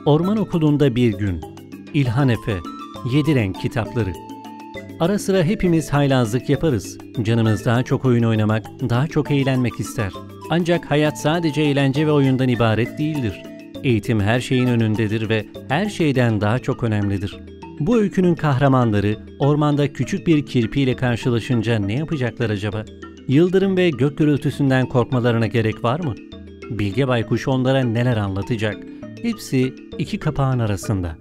Orman okulunda bir gün. İlhan Efe, 7 renk kitapları. Ara sıra hepimiz haylazlık yaparız. Canımız daha çok oyun oynamak, daha çok eğlenmek ister. Ancak hayat sadece eğlence ve oyundan ibaret değildir. Eğitim her şeyin önündedir ve her şeyden daha çok önemlidir. Bu öykünün kahramanları ormanda küçük bir kirpiyle karşılaşınca ne yapacaklar acaba? Yıldırım ve gök gürültüsünden korkmalarına gerek var mı? Bilge Baykuş onlara neler anlatacak? Hepsi iki kapağın arasında.